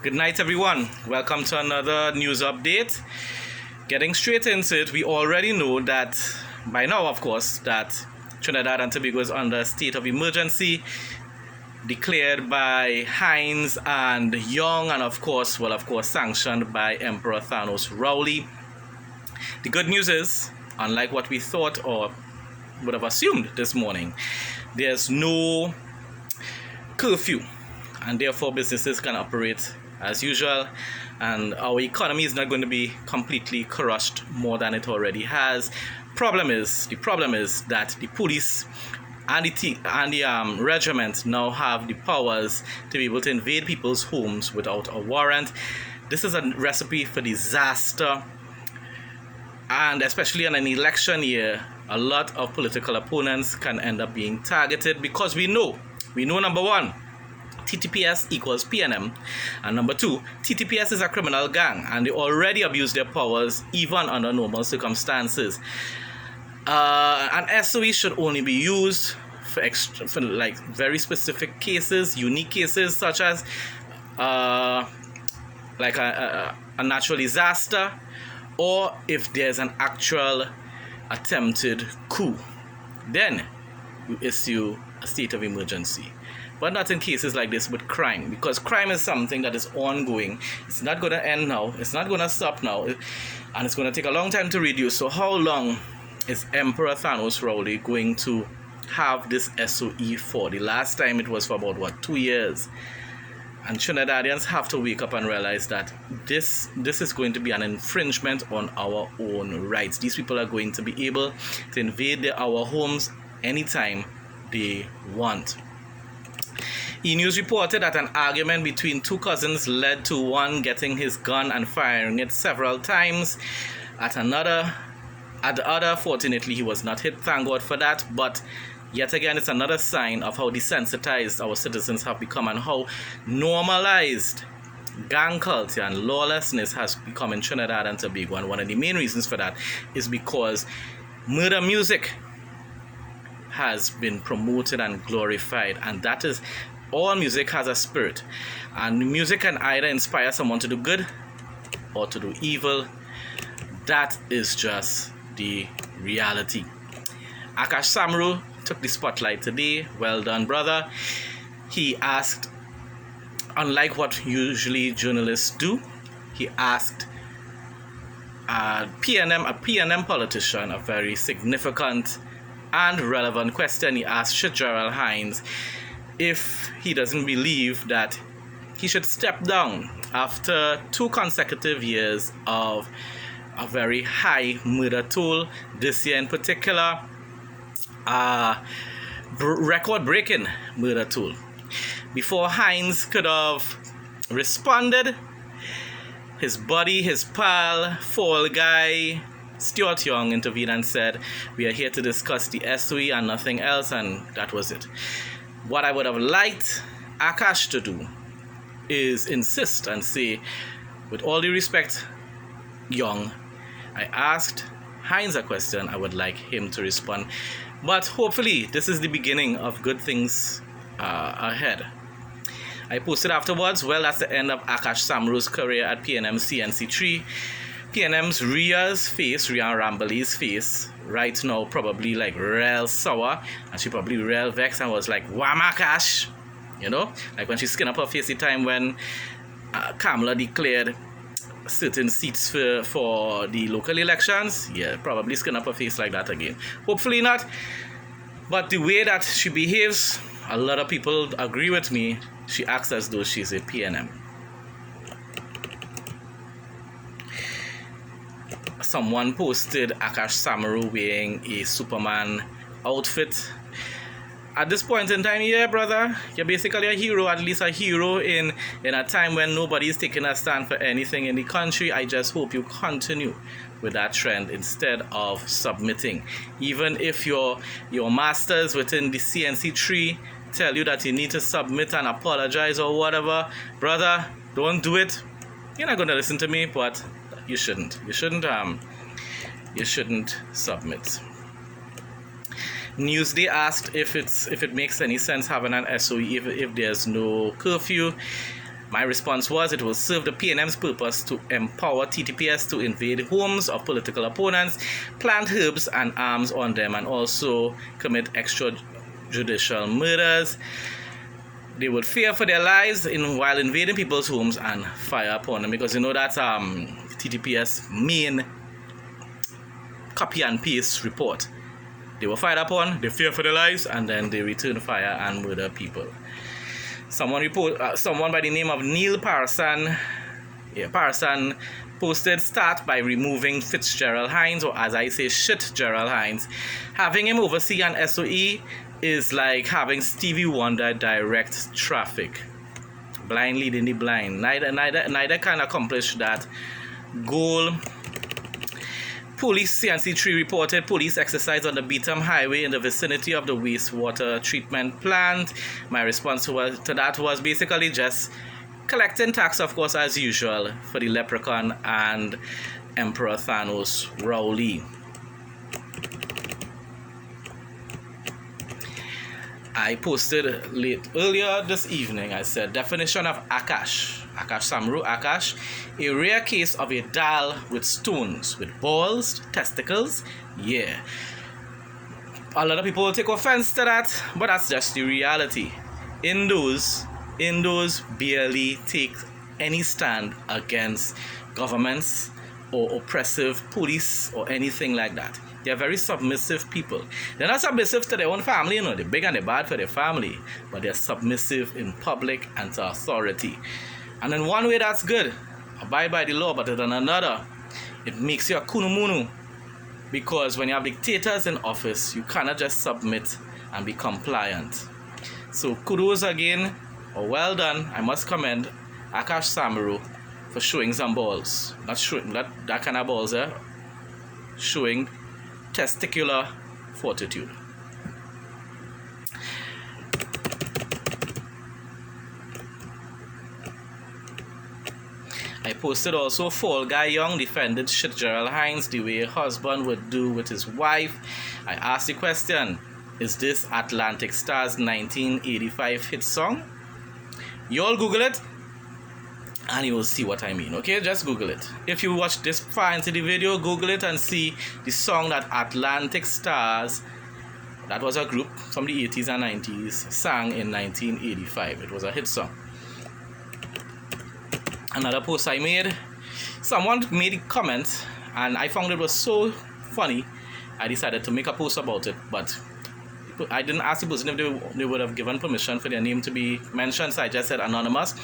Good night, everyone. Welcome to another news update. Getting straight into it, we already know that by now, of course, that Trinidad and Tobago is under a state of emergency declared by Hines and Young, and of course, sanctioned by Emperor Thanos Rowley. The good news is, unlike what we thought or would have assumed this morning, there's no curfew, and therefore businesses can operate as usual, and our economy is not going to be completely crushed more than it already has. The problem is that the police and the regiment now have the powers to be able to invade people's homes without a warrant. This is a recipe for disaster, and especially in an election year, a lot of political opponents can end up being targeted because we know number one, TTPS equals PNM, and number two, TTPS is a criminal gang and they already abuse their powers even under normal circumstances. An SOE should only be used for like very specific cases, unique cases, such as like a natural disaster, or if there's an actual attempted coup, then you issue a state of emergency. But not in cases like this with crime, because crime is something that is ongoing. It's not going to end now. It's not going to stop now. And it's going to take a long time to reduce. So how long is Emperor Thanos Rowley going to have this SOE for? The last time it was for about, 2 years? And Trinidadians have to wake up and realize that this is going to be an infringement on our own rights. These people are going to be able to invade our homes anytime they want. E-News reported that an argument between two cousins led to one getting his gun and firing it several times at the other. Fortunately, he was not hit, thank God for that. But yet again, it's another sign of how desensitized our citizens have become and how normalized gang culture and lawlessness has become in Trinidad and Tobago. And one of the main reasons for that is because murder music has been promoted and glorified, and that is, all music has a spirit, and music can either inspire someone to do good or to do evil. That is just the reality. Akash Samru took the spotlight today. Well done, brother. He asked, unlike what usually journalists do, he asked a PNM politician a very significant and relevant question. He asked Gerald Hines if he doesn't believe that he should step down after 2 consecutive years of a very high murder toll, this year in particular, record-breaking murder toll. Before Hines could have responded, his buddy, his pal, fall guy, Stuart Young, intervened and said, "We are here to discuss the SOE and nothing else," and that was it. What I would have liked Akash to do is insist and say, with all due respect, Young, I asked Hines a question, I would like him to respond. But hopefully this is the beginning of good things ahead. I posted afterwards, well, that's the end of Akash Samru's career at PNM CNC3. PNM's Rhea Rambaley's face right now probably like real sour, and she probably real vexed and was like, Wamakash, like when she skinned up her face the time when Kamala declared certain seats for the local elections. Yeah, probably skin up her face like that again. Hopefully not, but the way that she behaves, a lot of people agree with me. She acts as though she's a PNM. Someone posted Akash Samru wearing a Superman outfit. At this point in time, yeah, brother, you're basically a hero, at least a hero in a time when nobody's taking a stand for anything in the country. I just hope you continue with that trend instead of submitting. Even if your masters within the CNC3 tell you that you need to submit and apologize or whatever, brother, don't do it. You're not going to listen to me, but you shouldn't submit. Newsday asked if it makes any sense having an SOE if there's no curfew. My response was it will serve the PNM's purpose to empower TTPS to invade homes of political opponents, plant herbs and arms on them, and also commit extrajudicial murders. They would fear for their lives while invading people's homes and fire upon them, because you know that's TTPS main copy and paste report. They were fired upon, they fear for their lives, and then they return fire and murder people. Someone by the name of Neil Parson posted, start by removing Fitzgerald Hines, or as I say, shit Gerald Hines. Having him oversee an SOE is like having Stevie Wonder direct traffic. Blind leading the blind. Neither can accomplish that goal. Police CNC3 reported police exercise on the Beetham Highway in the vicinity of the wastewater treatment plant. My response to that was basically just collecting tax, of course, as usual, for the Leprechaun and Emperor Thanos Rowley. I posted earlier this evening, I said, definition of Akash Samru Akash, a rare case of a doll with stones, with balls, testicles. Yeah. A lot of people will take offense to that, but that's just the reality. Indoors barely take any stand against governments or oppressive police or anything like that. They're very submissive people. They're not submissive to their own family, you know, they're big and they're bad for their family, but they're submissive in public and to authority. And in one way that's good, abide by the law, but in another, it makes you a kunumunu. Because when you have dictators in office, you cannot just submit and be compliant. So kudos again, or well done, I must commend Akash Samaru for showing some balls. Not showing that kind of balls, showing testicular fortitude. I posted also, Fall Guy Young defended shit Gerald Hines the way a husband would do with his wife. I asked the question, is this Atlantic Star's 1985 hit song? You all Google it and you will see what I mean, okay? Just Google it. If you watch this far into the video, Google it and see the song that Atlantic Stars, that was a group from the 80s and 90s, sang in 1985. It was a hit song. Another post I made, someone made a comment and I found it was so funny, I decided to make a post about it, but I didn't ask the person if they would have given permission for their name to be mentioned, so I just said anonymous.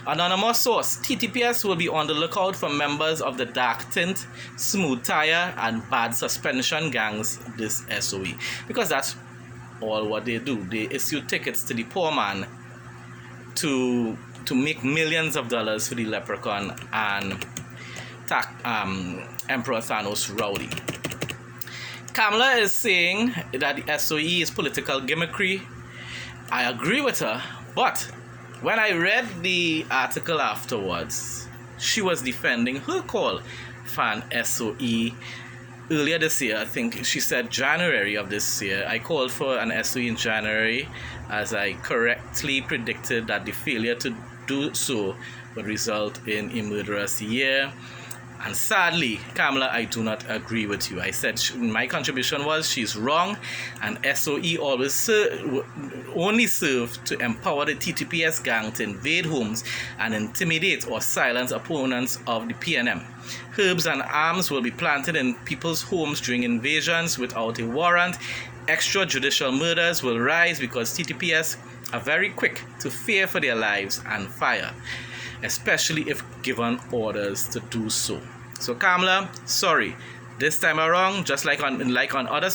Anonymous source, TTPS will be on the lookout for members of the dark tint, smooth tire and bad suspension gangs this SOE, because that's all what they do. They issue tickets to the poor man to make millions of dollars for the Leprechaun and Emperor Thanos Rowdy. Kamala is saying that the SOE is political gimmickry. I agree with her, but when I read the article afterwards, she was defending her call for an SOE earlier this year. I think she said January of this year. I called for an SOE in January, as I correctly predicted that the failure to do so would result in a murderous year. And sadly, Kamala, I do not agree with you. I said my contribution was she's wrong, and SOE always only serve to empower the TTPS gang to invade homes and intimidate or silence opponents of the PNM. Herbs and arms will be planted in people's homes during invasions without a warrant. Extrajudicial murders will rise because TTPS are very quick to fear for their lives and fire, especially if given orders to do so. So Kamala, sorry, this time around, just like on other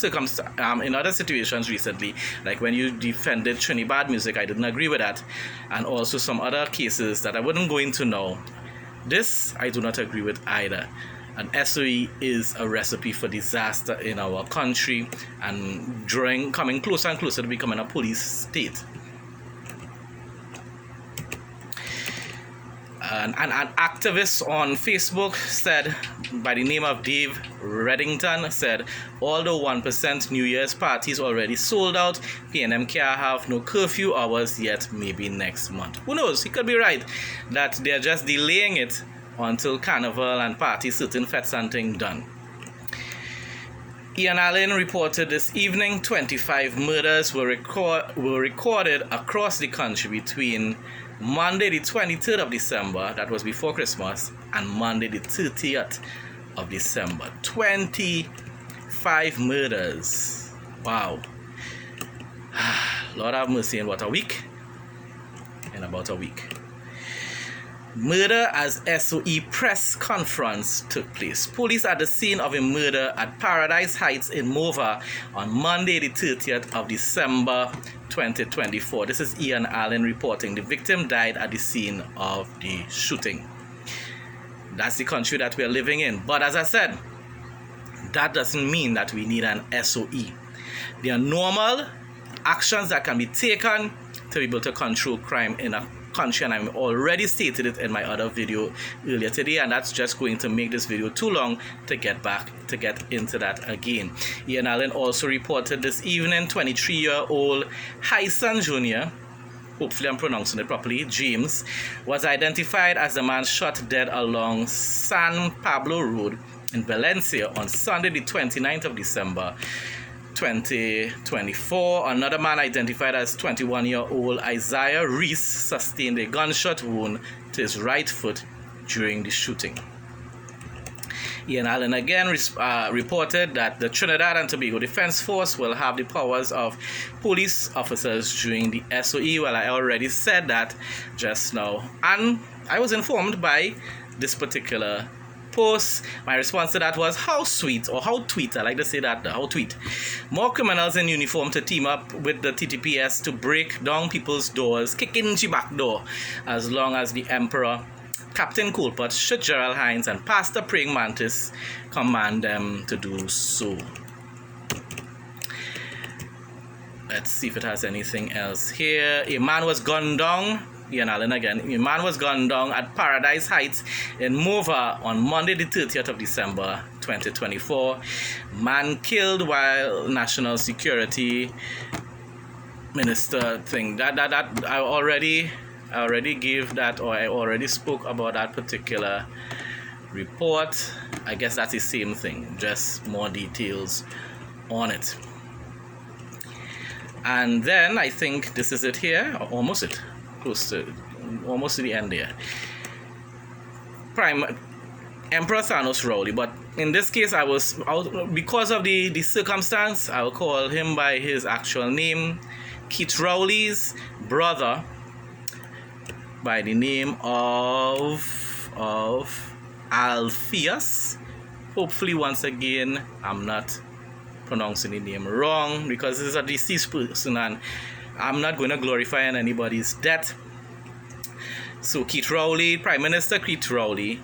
in other situations recently, like when you defended Trinidad music, I didn't agree with that, and also some other cases that I wouldn't go into now. This I do not agree with either. An SOE is a recipe for disaster in our country and coming closer and closer to becoming a police state. An activist on Facebook said, by the name of Dave Reddington, said, although 1% New Year's parties already sold out, PNM can't have no curfew hours yet, maybe next month. Who knows? He could be right that they're just delaying it until carnival and party certain fets and things done. Ian Allen reported this evening 25 murders were recorded across the country between Monday the 23rd of December, that was before Christmas, and Monday the 30th of December. 25 murders. Wow. Lord have mercy, in what, a week? In about a week. Murder as SOE press conference took place. Police at the scene of a murder at Paradise Heights in Mova on Monday the 30th of December 2024. This is Ian Allen reporting. The victim died at the scene of the shooting. That's the country that we are living in. But as I said, that doesn't mean that we need an SOE. There are normal actions that can be taken to be able to control crime in a country, and I've already stated it in my other video earlier today, and that's just going to make this video too long to get into that again. Ian Allen also reported this evening 23-year-old Hyson Jr., hopefully I'm pronouncing it properly, James, was identified as the man shot dead along San Pablo Road in Valencia on Sunday the 29th of December 2024. Another man identified as 21-year-old Isaiah Reese sustained a gunshot wound to his right foot during the shooting. Ian Allen again reported that the Trinidad and Tobago Defense Force will have the powers of police officers during the SOE. Well, I already said that just now, and I was informed by this particular post. My response to that was, how sweet, or how tweet, I like to say that, how tweet. More criminals in uniform to team up with the TTPS to break down people's doors, kick in the back door, as long as the Emperor, Captain Colpert, Gerald Hines, and Pastor Praying Mantis command them to do so. Let's see if it has anything else here. A man was gunned down. Ian Allen again. A man was gunned down at Paradise Heights in Mova on Monday the 30th of December 2024. Man killed while National Security Minister thing. That I already gave that, or I already spoke about that particular report. I guess that's the same thing, just more details on it. And then I think this is it here, or almost it. Close to almost to the end there. Emperor Thanos Rowley, but in this case because of the circumstance, I'll call him by his actual name. Keith Rowley's brother by the name of Alpheus. Hopefully once again I'm not pronouncing the name wrong, because this is a deceased person and I'm not going to glorify anybody's death. So Keith Rowley, Prime Minister Keith Rowley,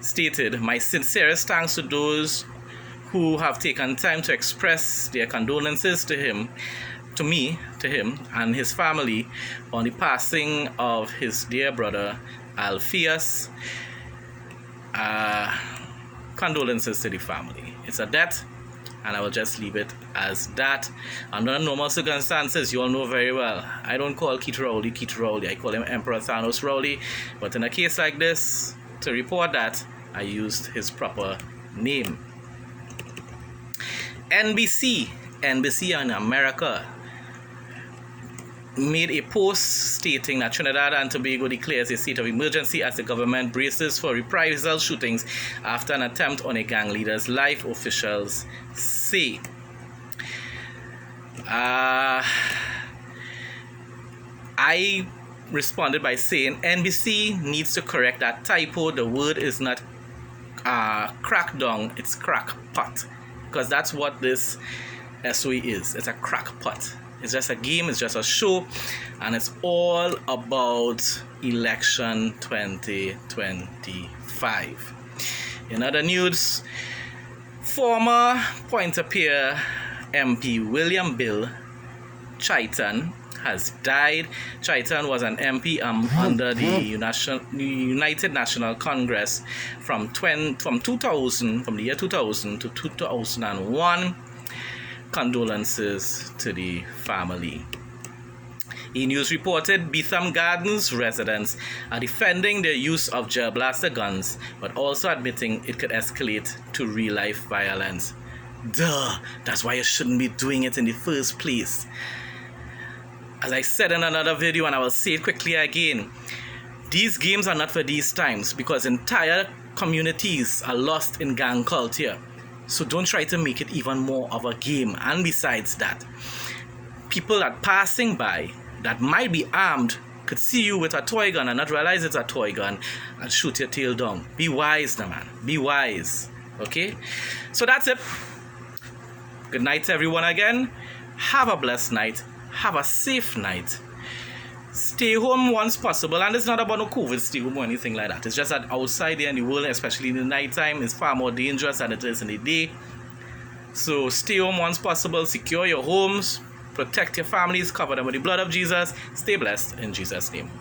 stated, "My sincerest thanks to those who have taken time to express their condolences to him and his family on the passing of his dear brother Alpheus. Condolences to the family. It's a death, and I will just leave it as that. Under normal circumstances, you all know very well, I don't call Keith Rowley, I call him Emperor Thanos Rowley. But in a case like this, to report that, I used his proper name. NBC in America made a post stating that Trinidad and Tobago declares a state of emergency as the government braces for reprisal shootings after an attempt on a gang leader's life, officials say. I responded by saying NBC needs to correct that typo. The word is not crackdown, it's crackpot, because that's what this SOE is. It's a crackpot. It's just a game, it's just a show, and it's all about election 2025. In other news, former Pointe-a-Pierre MP William Bill Chaitan has died. Triton was an MP under the United National Congress from the year 2000 to 2001. Condolences to the family. E-News reported Beetham Gardens residents are defending their use of gel blaster guns, but also admitting it could escalate to real-life violence. Duh, that's why you shouldn't be doing it in the first place. As I said in another video, and I will say it quickly again, these games are not for these times because entire communities are lost in gang culture. So don't try to make it even more of a game. And besides that, people that passing by that might be armed could see you with a toy gun and not realize it's a toy gun and shoot your tail down. Be wise, now, man. Be wise. Okay? So that's it. Good night, everyone, again. Have a blessed night. Have a safe night. Stay home once possible. And it's not about no COVID stay home or anything like that. It's just that outside there in the world, especially in the night time, is far more dangerous than it is in the day. So stay home once possible. Secure your homes. Protect your families. Cover them with the blood of Jesus. Stay blessed in Jesus' name.